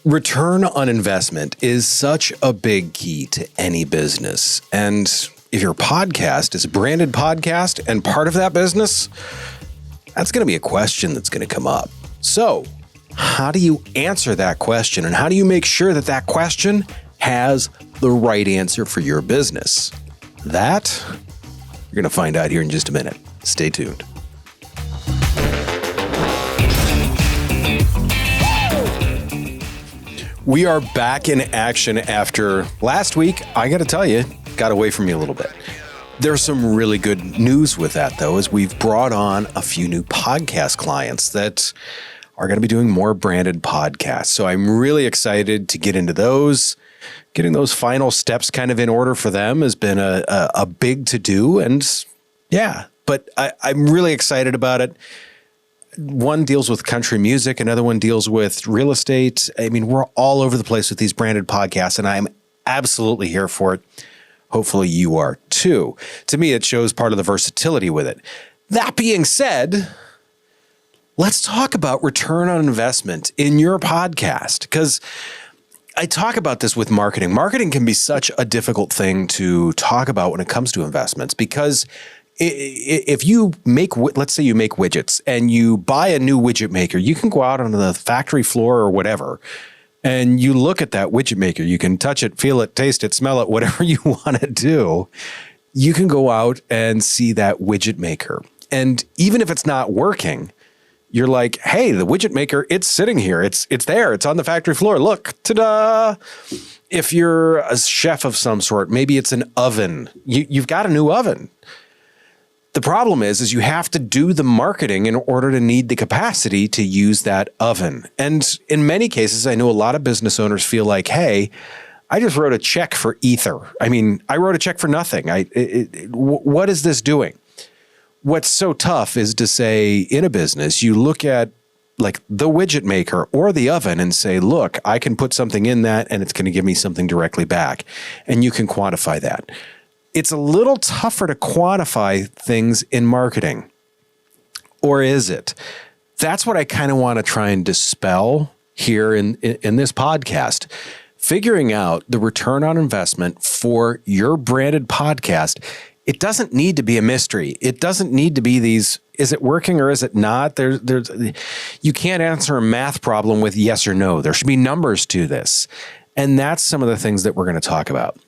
Return on investment is such a big key to any business. And if your podcast is a branded podcast and part of that business, that's going to be a question that's going to come up. So how do you answer that question? And how do you make sure that that question has the right answer for your business? That you're going to find out here in just a minute. Stay tuned. We are back in action after last week. I got to tell you, got away from me a little bit. There's some really good news with that, though, as we've brought on a few new podcast clients that are going to be doing more branded podcasts. So I'm really excited to get into those. Getting those final steps kind of in order for them has been a big to-do. And yeah, but I'm really excited about it. One deals with country music. Another one deals with real estate. I mean, we're all over the place with these branded podcasts, and I'm absolutely here for it. Hopefully you are too. To me, it shows part of the versatility with it. That being said, let's talk about return on investment in your podcast, because I talk about this with marketing. Marketing can be such a difficult thing to talk about when it comes to investments, because if you make, let's say you make widgets and you buy a new widget maker, you can go out on the factory floor or whatever, and you look at that widget maker. You can touch it, feel it, taste it, smell it, whatever you want to do. You can go out and see that widget maker. And even if it's not working, you're like, hey, the widget maker, it's sitting here. It's there. It's on the factory floor. Look, ta-da. If you're a chef of some sort, maybe it's an oven. You've got a new oven. The problem is you have to do the marketing in order to need the capacity to use that oven. And in many cases, I know a lot of business owners feel like, hey, I just wrote a check for ether. I mean, I wrote a check for nothing. What is this doing? What's so tough is to say in a business, you look at like the widget maker or the oven and say, look, I can put something in that and it's going to give me something directly back. And you can quantify that. It's a little tougher to quantify things in marketing. Or is it? That's what I kind of want to try and dispel here in this podcast. Figuring out the return on investment for your branded podcast. It doesn't need to be a mystery. It doesn't need to be these, is it working or is it not? You can't answer a math problem with yes or no. There should be numbers to this. And that's some of the things that we're going to talk about.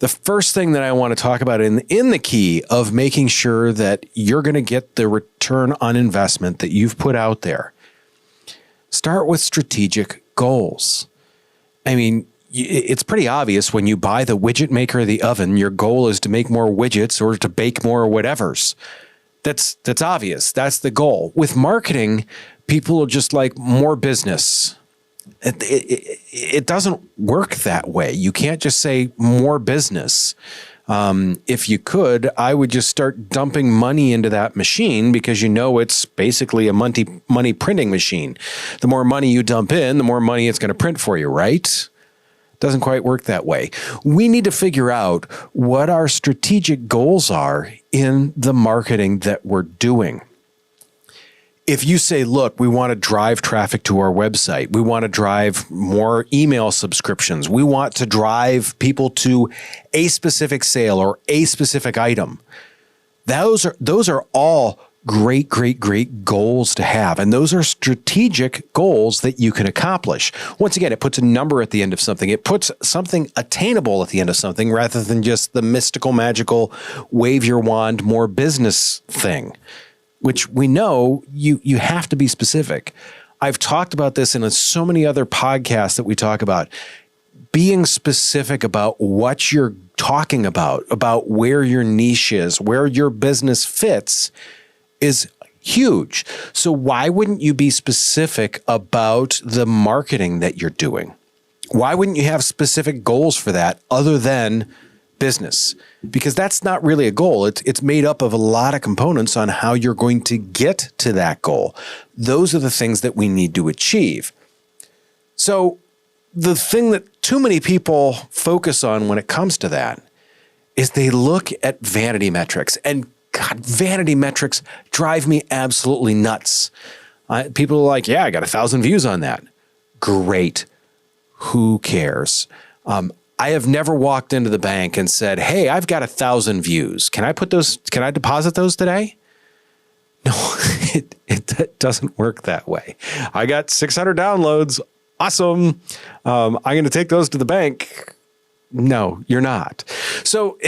The first thing that I want to talk about in the key of making sure that you're going to get the return on investment that you've put out there, start with strategic goals. I mean, it's pretty obvious when you buy the widget maker or the oven, your goal is to make more widgets or to bake more whatevers. That's obvious. That's the goal. With marketing, people are just like more business. It doesn't work that way. You can't just say more business. If you could, I would just start dumping money into that machine because you know it's basically a money printing machine. The more money you dump in, the more money it's going to print for you, right? Doesn't quite work that way. We need to figure out what our strategic goals are in the marketing that we're doing. If you say, look, we want to drive traffic to our website, we want to drive more email subscriptions, we want to drive people to a specific sale or a specific item, those are all great goals to have. And those are strategic goals that you can accomplish. Once again, it puts a number at the end of something. It puts something attainable at the end of something rather than just the mystical, magical, wave your wand, more business thing, which we know you have to be specific. I've talked about this in so many other podcasts that we talk about. Being specific about what you're talking about where your niche is, where your business fits is huge. So why wouldn't you be specific about the marketing that you're doing? Why wouldn't you have specific goals for that other than business? Because that's not really a goal. It's made up of a lot of components on how you're going to get to that goal. Those are the things that we need to achieve. So the thing that too many people focus on when it comes to that is they look at vanity metrics. And God, vanity metrics drive me absolutely nuts. People are like, yeah, I got 1,000 views on that. Great. Who cares? I have never walked into the bank and said, hey, I've got 1,000 views. Can I deposit those today? No, it doesn't work that way. I got 600 downloads. Awesome. I'm going to take those to the bank. No, you're not. So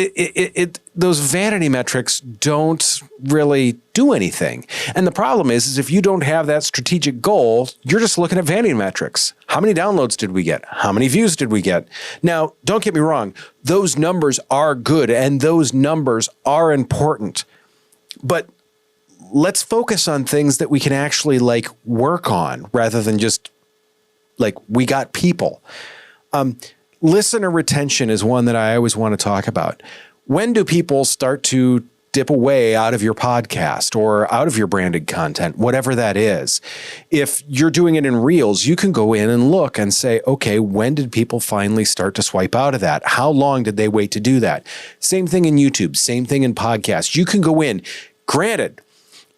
those vanity metrics don't really do anything. And the problem is if you don't have that strategic goal, you're just looking at vanity metrics. How many downloads did we get? How many views did we get? Now, don't get me wrong. Those numbers are good and those numbers are important. But let's focus on things that we can actually work on rather than just we got people. Listener retention is one that I always want to talk about. When do people start to dip away out of your podcast or out of your branded content, whatever that is? If you're doing it in Reels, you can go in and look and say, okay, when did people finally start to swipe out of that? How long did they wait to do that? Same thing in YouTube, same thing in podcasts. You can go in. Granted,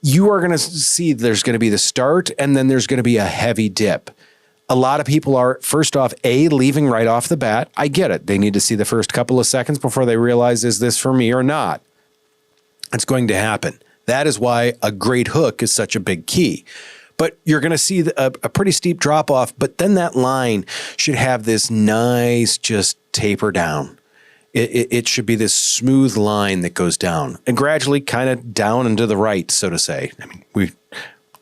you are going to see there's going to be the start and then there's going to be a heavy dip. A lot of people are, first off, leaving right off the bat. I get it. They need to see the first couple of seconds before they realize, is this for me or not? It's going to happen. That is why a great hook is such a big key. But you're going to see a pretty steep drop off, but then that line should have this nice just taper down. It should be this smooth line that goes down and gradually kind of down and to the right, so to say. I mean, we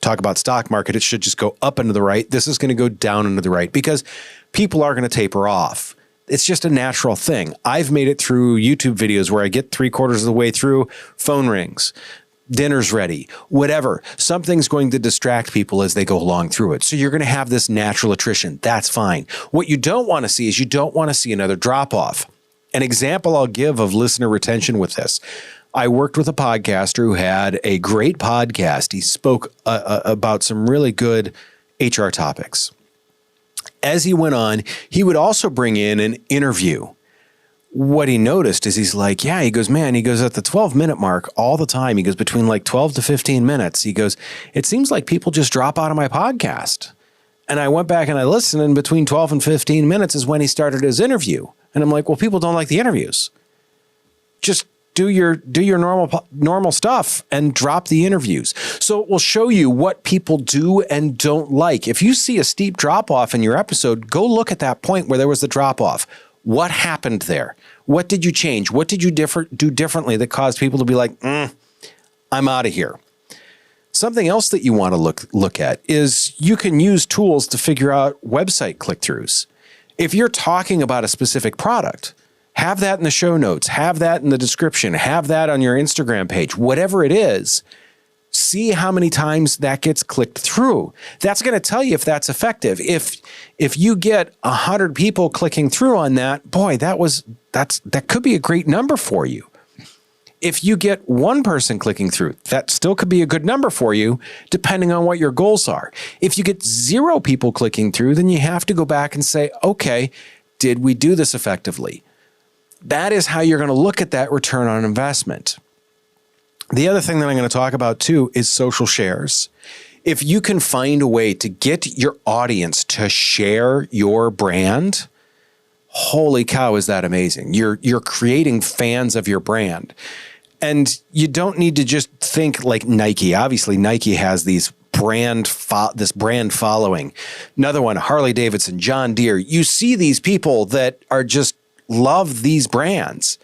talk about stock market, it should just go up and to the right. This is going to go down and to the right because people are going to taper off. It's just a natural thing. I've made it through YouTube videos where I get 3/4 of the way through, phone rings, dinner's ready, whatever. Something's going to distract people as they go along through it. So you're going to have this natural attrition. That's fine. What you don't want to see is you don't want to see another drop off. An example I'll give of listener retention with this. I worked with a podcaster who had a great podcast. He spoke about some really good HR topics. As he went on, he would also bring in an interview. What he noticed is he's like, yeah, he goes, man, he goes at the 12-minute mark all the time. He goes between 12 to 15 minutes. He goes, it seems like people just drop out of my podcast. And I went back and I listened, and between 12 and 15 minutes is when he started his interview. And I'm like, well, people don't like the interviews. Just do your normal stuff and drop the interviews. So it will show you what people do and don't like. If you see a steep drop off in your episode, go look at that point where there was the drop off. What happened there? What did you change? What did you do differently that caused people to be like, I'm out of here? Something else that you want to look at is you can use tools to figure out website click-throughs. If you're talking about a specific product, have that in the show notes, have that in the description, have that on your Instagram page, whatever it is. See how many times that gets clicked through. That's going to tell you if that's effective. If you get 100 people clicking through on that, boy, that could be a great number for you. If you get one person clicking through, that still could be a good number for you, depending on what your goals are. If you get 0 people clicking through, then you have to go back and say, okay, did we do this effectively? That is how you're going to look at that return on investment. The other thing that I'm going to talk about too is social shares. If you can find a way to get your audience to share your brand, holy cow, is that amazing. You're creating fans of your brand. And you don't need to just think like Nike. Obviously, Nike has these this brand following. Another one, Harley Davidson, John Deere. You see these people that are just love these brands.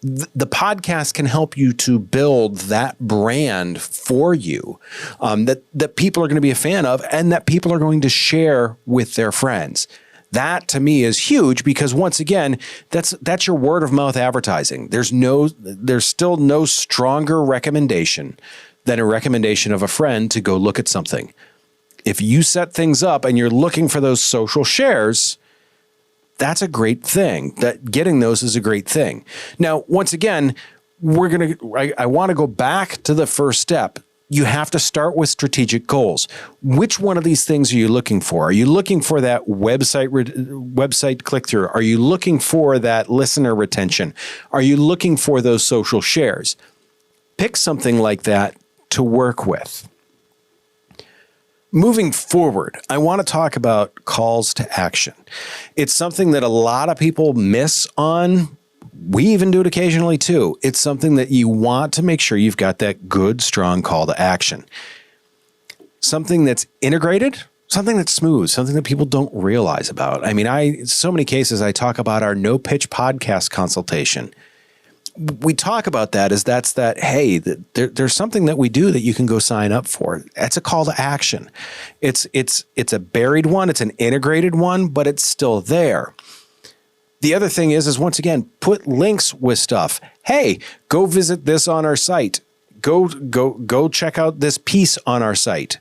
The podcast can help you to build that brand for you, that people are going to be a fan of and that people are going to share with their friends. That to me is huge because once again, that's your word of mouth advertising. There's still no stronger recommendation than a recommendation of a friend to go look at something. If you set things up and you're looking for those social shares, that's a great thing. That getting those is a great thing. Now, once again, I want to go back to the first step. You have to start with strategic goals. Which one of these things are you looking for? Are you looking for that website click-through? Are you looking for that listener retention? Are you looking for those social shares? Pick something like that to work with. Moving forward, I want to talk about calls to action. It's something that a lot of people miss on. We even do it occasionally too. It's something that you want to make sure you've got that good, strong call to action. Something that's integrated, something that's smooth, something that people don't realize about. I mean, so many cases I talk about our no pitch podcast consultation. We talk about that as hey, there's something that we do that you can go sign up for. That's a call to action. It's a buried one. It's an integrated one, but it's still there. The other thing is once again, put links with stuff. Hey, go visit this on our site. Go check out this piece on our site.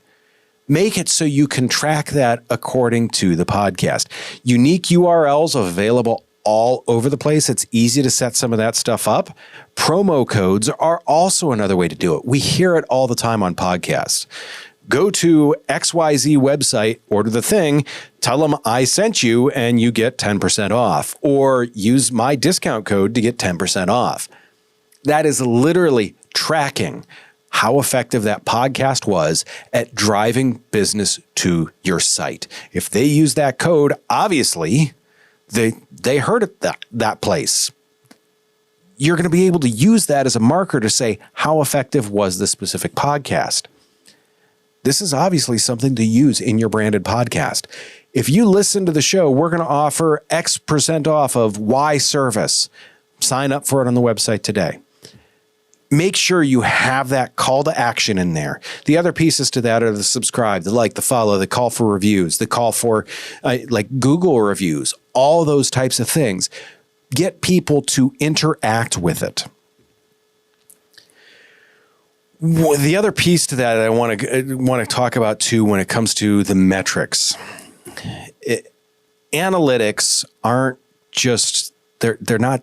Make it so you can track that according to the podcast. Unique URLs available all over the place. It's easy to set some of that stuff up. Promo codes are also another way to do it. We hear it all the time on podcasts. Go to XYZ website, order the thing, tell them I sent you, and you get 10% off. Or use my discount code to get 10% off. That is literally tracking how effective that podcast was at driving business to your site. If they use that code, obviously they heard it that place. You're going to be able to use that as a marker to say, how effective was this specific podcast? This is obviously something to use in your branded podcast. If you listen to the show, we're going to offer X% off of Y service. Sign up for it on the website today. Make sure you have that call to action in there. The other pieces to that are the subscribe, the like, the follow, the call for reviews, the call for like Google reviews, all those types of things. Get people to interact with it. The other piece to that I want to talk about too when it comes to the metrics. Analytics aren't just they're not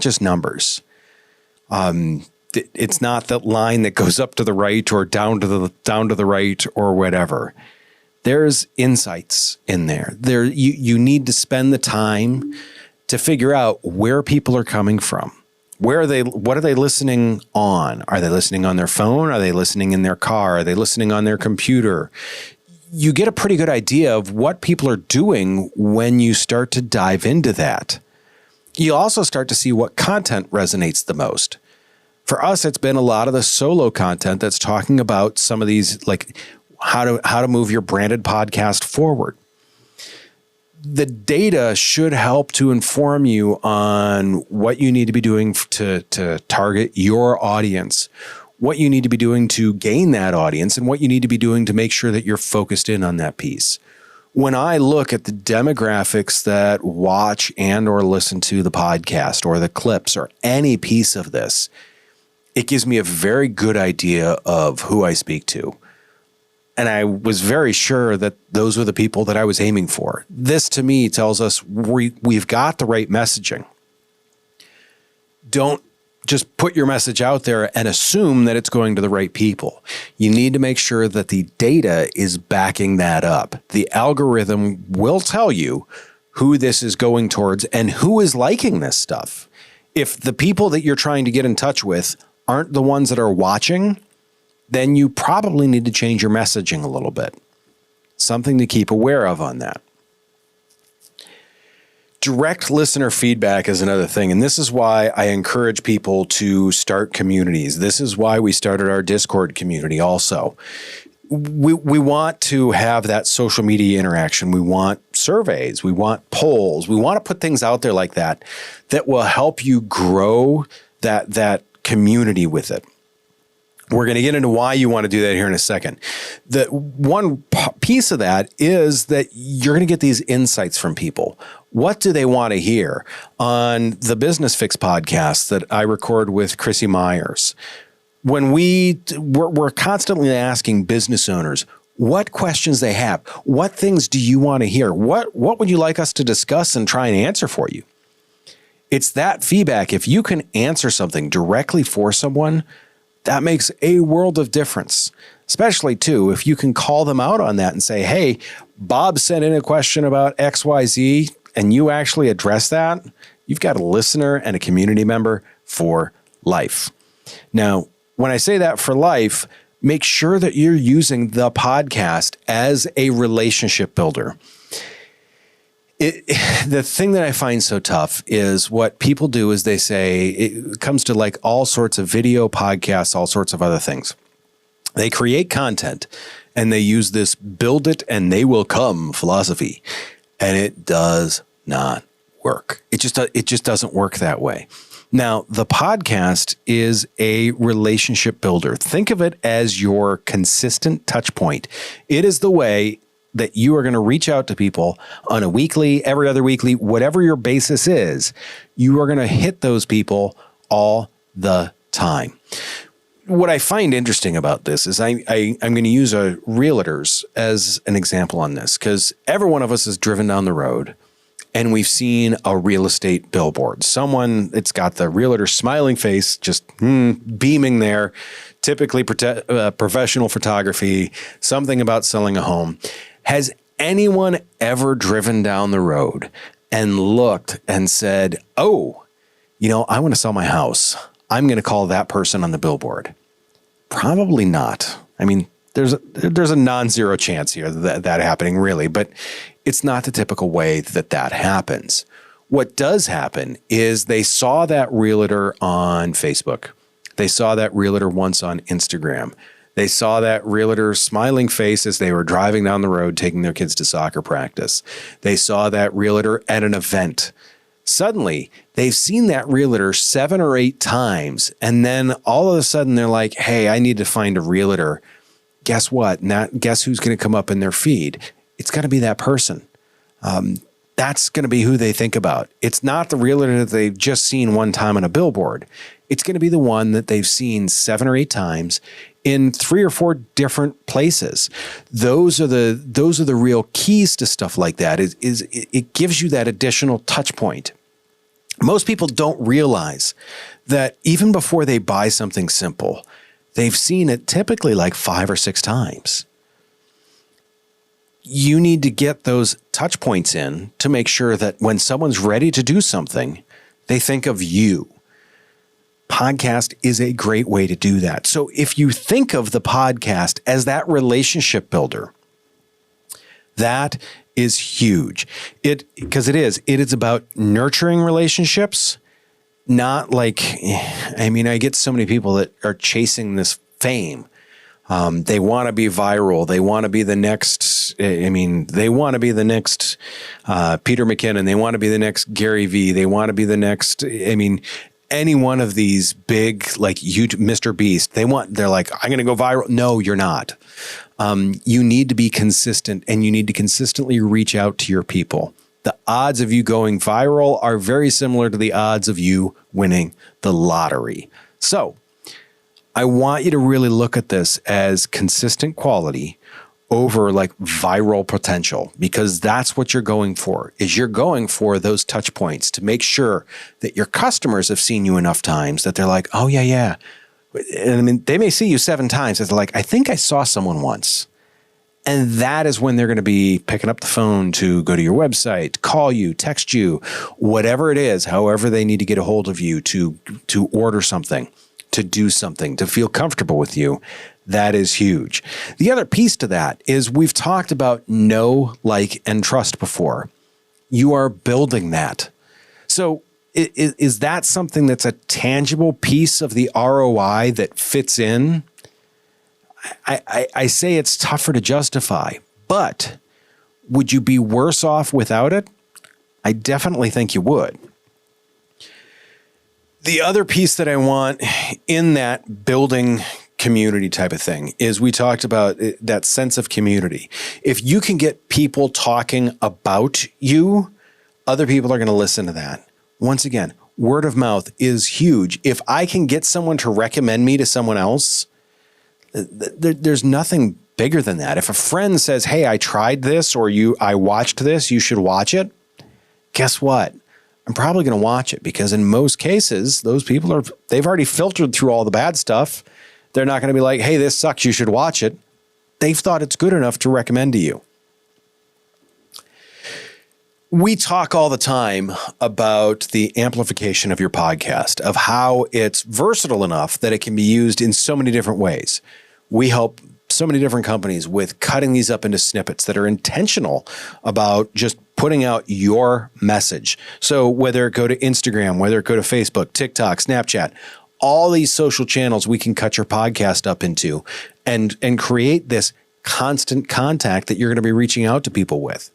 just numbers. It's not that line that goes up to the right or down to the right or whatever. There's insights in there. You need to spend the time to figure out where people are coming from. What are they listening on? Are they listening on their phone? Are they listening in their car? Are they listening on their computer? You get a pretty good idea of what people are doing when you start to dive into that. You also start to see what content resonates the most. For us, it's been a lot of the solo content that's talking about some of these, like how to move your branded podcast forward. The data should help to inform you on what you need to be doing to target your audience, what you need to be doing to gain that audience, and what you need to be doing to make sure that you're focused in on that piece. When I look at the demographics that watch and or listen to the podcast or the clips or any piece of this, it gives me a very good idea of who I speak to. And I was very sure that those were the people that I was aiming for. This to me tells us we've got the right messaging. Don't just put your message out there and assume that it's going to the right people. You need to make sure that the data is backing that up. The algorithm will tell you who this is going towards and who is liking this stuff. If the people that you're trying to get in touch with aren't the ones that are watching, then you probably need to change your messaging a little bit. Something to keep aware of on that. Direct listener feedback is another thing, and this is why I encourage people to start communities. This is why we started our Discord community also. We want to have that social media interaction. We want surveys. We want polls. We want to put things out there like that will help you grow that community with it. We're going to get into why you want to do that here in a second. The one piece of that is that you're going to get these insights from people. What do they want to hear? On the Business Fix podcast that I record with Chrissy Myers, when we're constantly asking business owners what questions they have. What things do you want to hear? What would you like us to discuss and try and answer for you? It's that feedback. If you can answer something directly for someone, that makes a world of difference, especially too, if you can call them out on that and say, hey, Bob sent in a question about XYZ and you actually address that. You've got a listener and a community member for life. Now, when I say that for life, Make sure that you're using the podcast as a relationship builder. The thing that I find so tough is what people do is they say, it comes to like all sorts of video podcasts, all sorts of other things. They create content and they use this build it and they will come philosophy. And it does not work. It just doesn't work that way. Now, the podcast is a relationship builder. Think of it as your consistent touch point. It is the way that you are going to reach out to people on a weekly, every other weekly, whatever your basis is. You are going to hit those people all the time. What I find interesting about this is I'm going to use realtors as an example on this, because every one of us has driven down the road and we've seen a real estate billboard. It's got the realtor smiling face, just beaming there, typically professional photography, something about selling a home. Has anyone ever driven down the road and looked and said, oh, I want to sell my house. I'm going to call that person on the billboard? Probably not. I mean, there's a non-zero chance here that happening really, but it's not the typical way that happens. What does happen is they saw that realtor on Facebook. They saw that realtor once on Instagram. They saw that realtor's smiling face as they were driving down the road, taking their kids to soccer practice. They saw that realtor at an event. Suddenly, they've seen that realtor 7 or 8 times, and then all of a sudden they're like, hey, I need to find a realtor. Guess what? Guess who's going to come up in their feed? It's got to be that person. That's going to be who they think about. It's not the realtor that they've just seen one time on a billboard. It's going to be the one that they've seen 7 or 8 times in 3 or 4 different places. Those are the real keys to stuff like that. It gives you that additional touch point. Most people don't realize that even before they buy something simple, they've seen it typically like 5 or 6 times. You need to get those touch points in to make sure that when someone's ready to do something, they think of you. Podcast is a great way to do that. So if you think of the podcast as that relationship builder, that is huge. Because it is about nurturing relationships, not like, I get so many people that are chasing this fame. They want to be viral. They want to be the next, they want to be the next Peter McKinnon. They want to be the next Gary Vee. They want to be the next, any one of these big, like YouTube, Mr. Beast, they're like, I'm going to go viral. No, you're not. You need to be consistent and you need to consistently reach out to your people. The odds of you going viral are very similar to the odds of you winning the lottery. So I want you to really look at this as consistent quality over like viral potential, because that's what you're going for, is you're going for those touch points to make sure that your customers have seen you enough times that they're like, oh yeah. And they may see you 7 times. They're like, I think I saw someone once. And that is when they're going to be picking up the phone to go to your website, call you, text you, whatever it is, however they need to get a hold of you to order something, to do something, to feel comfortable with you. That is huge. The other piece to that is we've talked about know, like, and trust before. You are building that. So is that something that's a tangible piece of the ROI that fits in? I say it's tougher to justify, but would you be worse off without it? I definitely think you would. The other piece that I want in that building community type of thing is we talked about that sense of community. If you can get people talking about you, other people are going to listen to that. Once again, word of mouth is huge. If I can get someone to recommend me to someone else, there's nothing bigger than that. If a friend says, hey, I tried this, or I watched this, you should watch it. Guess what? I'm probably going to watch it, because in most cases, those people they've already filtered through all the bad stuff. They're not going to be like, hey, this sucks, you should watch it. They've thought it's good enough to recommend to you. We talk all the time about the amplification of your podcast, of how it's versatile enough that it can be used in so many different ways. We help so many different companies with cutting these up into snippets that are intentional about just putting out your message. So whether it go to Instagram, whether it go to Facebook, TikTok, Snapchat, all these social channels we can cut your podcast up into and create this constant contact that you're going to be reaching out to people with.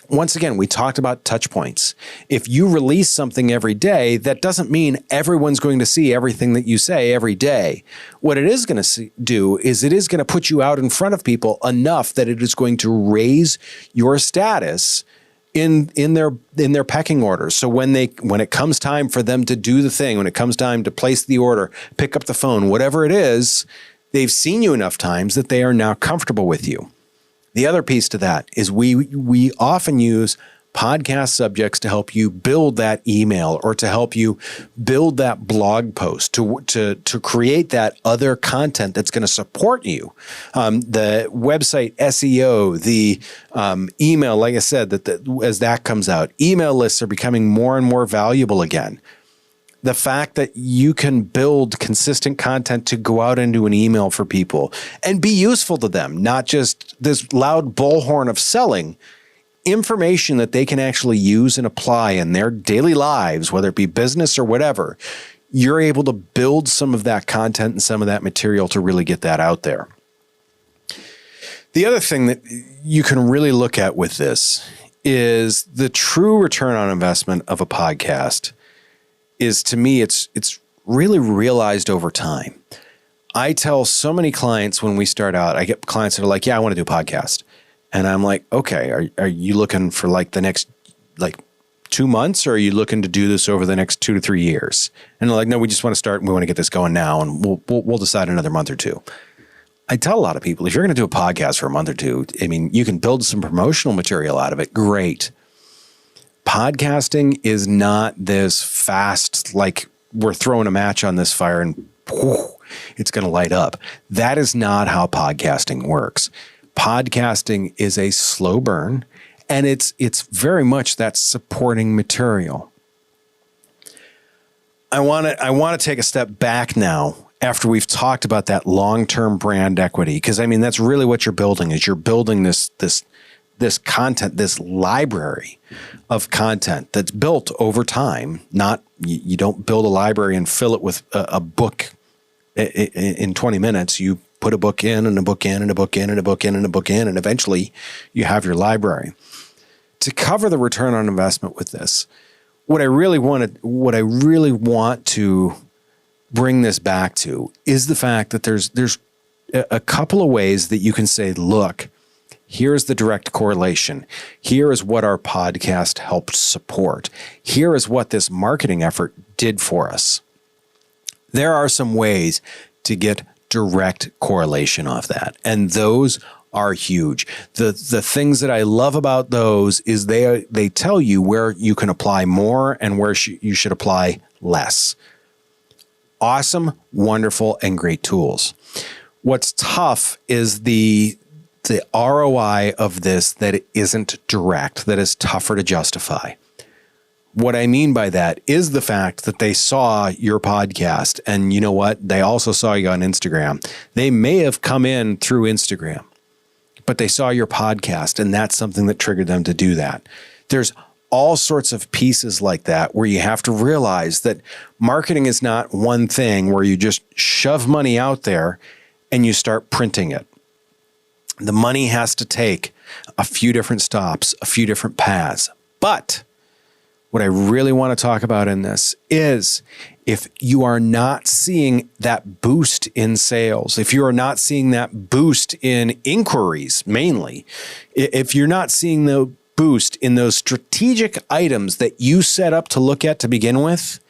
Once again, we talked about touchpoints. If you release something every day, that doesn't mean everyone's going to see everything that you say every day. What it is going to do is it is going to put you out in front of people enough that it is going to raise your status in their pecking order. So when it comes time for them to do the thing, when it comes time to place the order, pick up the phone, whatever it is, they've seen you enough times that they are now comfortable with you. The other piece to that is we often use podcast subjects to help you build that email or to help you build that blog post, to create that other content that's going to support you. The website SEO, the email, like I said, as that comes out, email lists are becoming more and more valuable again. The fact that you can build consistent content to go out into an email for people and be useful to them, not just this loud bullhorn of selling, information that they can actually use and apply in their daily lives, whether it be business or whatever, you're able to build some of that content and some of that material to really get that out there. The other thing that you can really look at with this is the true return on investment of a podcast is, to me, it's really realized over time. I tell so many clients when we start out, I get clients that are like, yeah, I want to do a podcast. And I'm like, okay, are you looking for like the next 2 months, or are you looking to do this over the next 2 to 3 years? And they're like, no, we just want to start and we want to get this going now, and we'll decide another month or two. I tell a lot of people, if you're going to do a podcast for a month or two, I mean, you can build some promotional material out of it. Great. Podcasting is not this fast, like we're throwing a match on this fire and it's going to light up. That is not how podcasting works. Podcasting is a slow burn, and it's very much that supporting material. I want to take a step back now after we've talked about that long-term brand equity, because I mean that's really what you're building. Is you're building this content, this library of content that's built over time. Not you don't build a library and fill it with a book in 20 minutes. You put a book in and a book in and a book in and a book in and a book in, and eventually you have your library. To cover the return on investment with this, what I really want to bring this back to is the fact that there's a couple of ways that you can say, look, here's the direct correlation. Here is what our podcast helped support. Here is what this marketing effort did for us. There are some ways to get direct correlation off that, and those are huge. The things that I love about those is they tell you where you can apply more and where you should apply less. Awesome, wonderful, and great tools. What's tough is the ROI of this that isn't direct, that is tougher to justify. What I mean by that is the fact that they saw your podcast, and you know what? They also saw you on Instagram. They may have come in through Instagram, but they saw your podcast, and that's something that triggered them to do that. There's all sorts of pieces like that where you have to realize that marketing is not one thing where you just shove money out there and you start printing it. The money has to take a few different stops, a few different paths. But what I really want to talk about in this is if you are not seeing that boost in sales, if you are not seeing that boost in inquiries, mainly, if you're not seeing the boost in those strategic items that you set up to look at to begin with,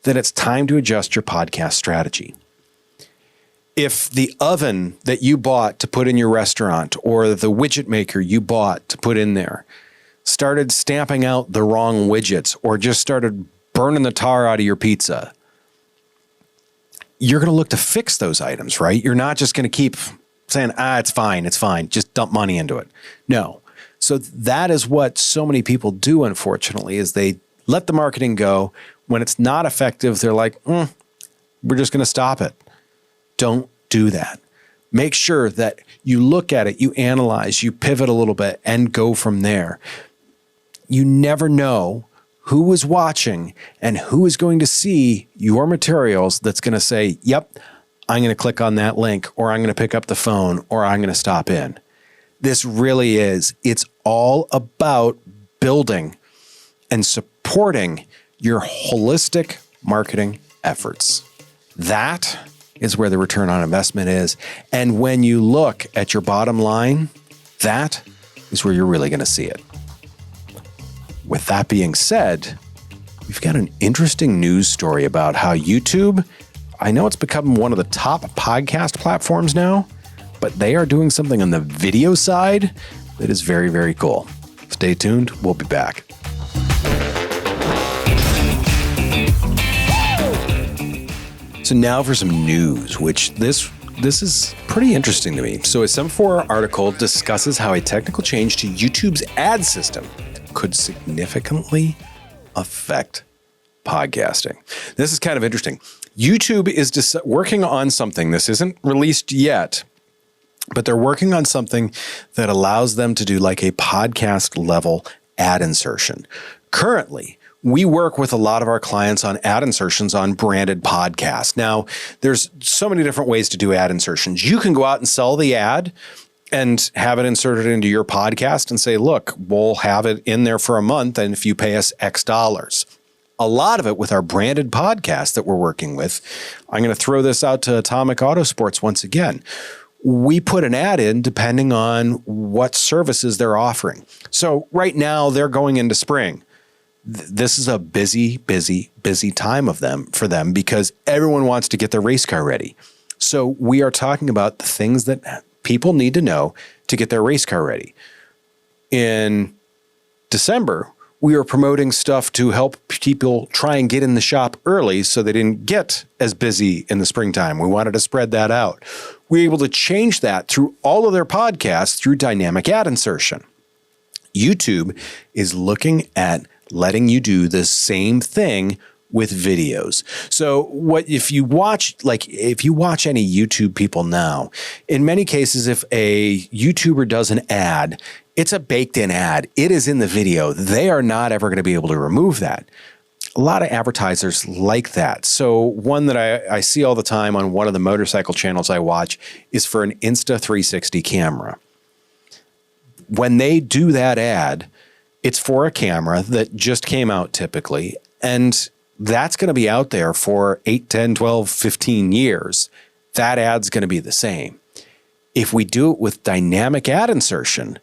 then it's time to adjust your podcast strategy. If the oven that you bought to put in your restaurant or the widget maker you bought to put in there started stamping out the wrong widgets or just started burning the tar out of your pizza, you're going to look to fix those items, right? You're not just going to keep saying, it's fine, just dump money into it. No. So that is what so many people do, unfortunately, is they let the marketing go. When it's not effective, they're like, we're just going to stop it. Don't do that. Make sure that you look at it, you analyze, you pivot a little bit and go from there. You never know who is watching and who is going to see your materials that's going to say, yep, I'm going to click on that link, or I'm going to pick up the phone, or I'm going to stop in. This really is, it's all about building and supporting your holistic marketing efforts. That is where the return on investment is. And when you look at your bottom line, that is where you're really going to see it. With that being said, we've got an interesting news story about how YouTube, I know it's become one of the top podcast platforms now, but they are doing something on the video side that is very, very cool. Stay tuned. We'll be back. So now for some news, which this is pretty interesting to me. So a Semaphore article discusses how a technical change to YouTube's ad system could significantly affect podcasting. This is kind of interesting. YouTube is working on something. This isn't released yet, but they're working on something that allows them to do like a podcast level ad insertion. Currently, we work with a lot of our clients on ad insertions on branded podcasts. Now, there's so many different ways to do ad insertions. You can go out and sell the ad and have it inserted into your podcast and say, look, we'll have it in there for a month, and if you pay us X dollars. A lot of it with our branded podcast that we're working with, I'm going to throw this out to Atomic Autosports once again. We put an ad in depending on what services they're offering. So right now they're going into spring. This is a busy time for them because everyone wants to get their race car ready. So we are talking about the things that people need to know to get their race car ready. In December, we were promoting stuff to help people try and get in the shop early so they didn't get as busy in the springtime. We wanted to spread that out. We were able to change that through all of their podcasts through dynamic ad insertion. YouTube is looking at letting you do the same thing with videos. So if you watch any YouTube people now, in many cases, if a YouTuber does an ad, it's a baked in ad. It is in the video. They are not ever going to be able to remove that. A lot of advertisers like that. So one that I see all the time on one of the motorcycle channels I watch is for an Insta360 camera. When they do that ad, it's for a camera that just came out typically, and that's going to be out there for 8, 10, 12, 15 years. That ad's going to be the same. If we do it with dynamic ad insertion,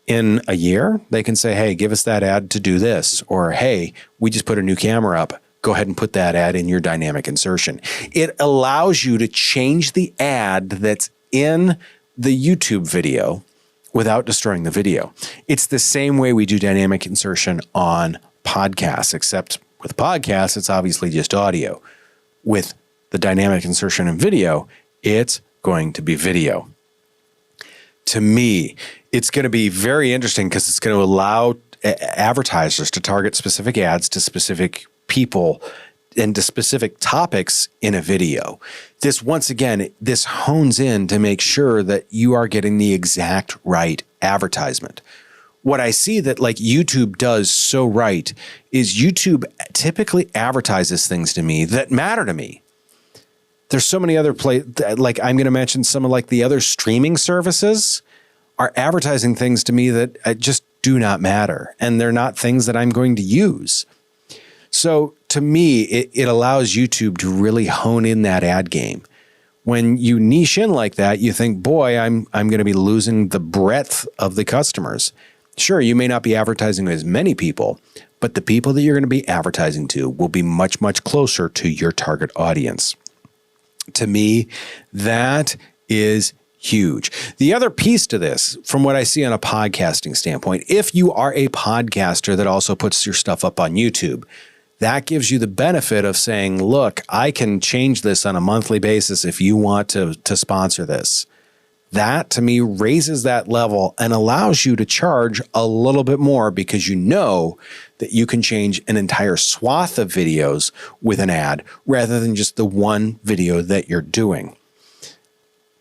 in a year, they can say, hey, give us that ad to do this. Or, hey, we just put a new camera up. Go ahead and put that ad in your dynamic insertion. It allows you to change the ad that's in the YouTube video without destroying the video. It's the same way we do dynamic insertion on podcasts, except with podcasts, it's obviously just audio. With the dynamic insertion in video, it's going to be video. To me, it's going to be very interesting because it's going to allow advertisers to target specific ads to specific people and to specific topics in a video. This, once again, this hones in to make sure that you are getting the exact right advertisement. What I see that like YouTube does so right is YouTube typically advertises things to me that matter to me. There's so many other like I'm going to mention some of like the other streaming services are advertising things to me that just do not matter. And they're not things that I'm going to use. So to me, it allows YouTube to really hone in that ad game. When you niche in like that, you think, boy, I'm going to be losing the breadth of the customers. Sure, you may not be advertising to as many people, but the people that you're going to be advertising to will be much, much closer to your target audience. To me, that is huge. The other piece to this, from what I see on a podcasting standpoint, if you are a podcaster that also puts your stuff up on YouTube, that gives you the benefit of saying, look, I can change this on a monthly basis if you want to sponsor this. That, to me, raises that level and allows you to charge a little bit more because you know that you can change an entire swath of videos with an ad rather than just the one video that you're doing.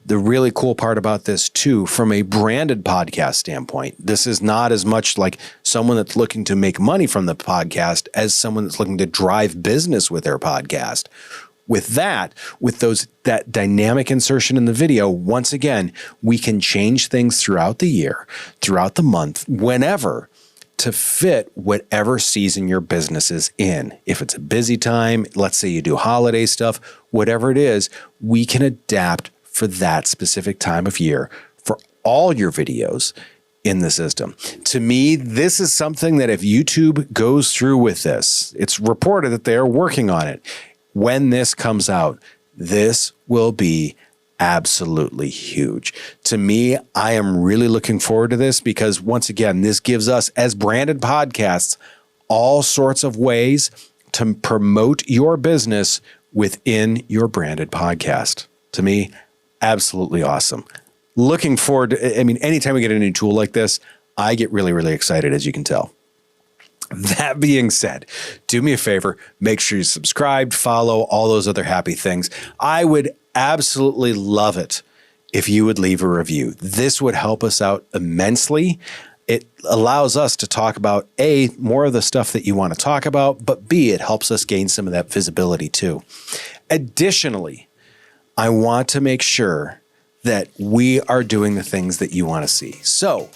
The really cool part about this too, from a branded podcast standpoint, this is not as much like someone that's looking to make money from the podcast as someone that's looking to drive business with their podcast. With that dynamic insertion in the video, once again, we can change things throughout the year, throughout the month, whenever, to fit whatever season your business is in. If it's a busy time, let's say you do holiday stuff, whatever it is, we can adapt for that specific time of year for all your videos in the system. To me, this is something that if YouTube goes through with this, it's reported that they are working on it. When this comes out, this will be absolutely huge. To me, I am really looking forward to this because once again, this gives us as branded podcasts all sorts of ways to promote your business within your branded podcast. To me, absolutely awesome. Looking forward to, anytime we get a new tool like this, I get really, really excited, as you can tell. That being said, do me a favor, make sure you subscribe, follow, all those other happy things. I would absolutely love it if you would leave a review. This would help us out immensely. It allows us to talk about A, more of the stuff that you want to talk about, but B, it helps us gain some of that visibility too. Additionally, I want to make sure that we are doing the things that you want to see. So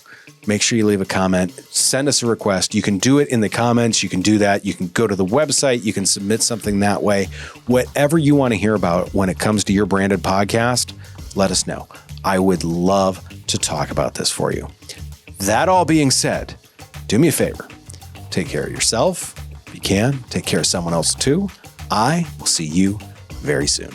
make sure you leave a comment, send us a request. You can do it in the comments. You can do that. You can go to the website. You can submit something that way. Whatever you want to hear about when it comes to your branded podcast, let us know. I would love to talk about this for you. That all being said, do me a favor. Take care of yourself. If you can, take care of someone else too. I will see you very soon.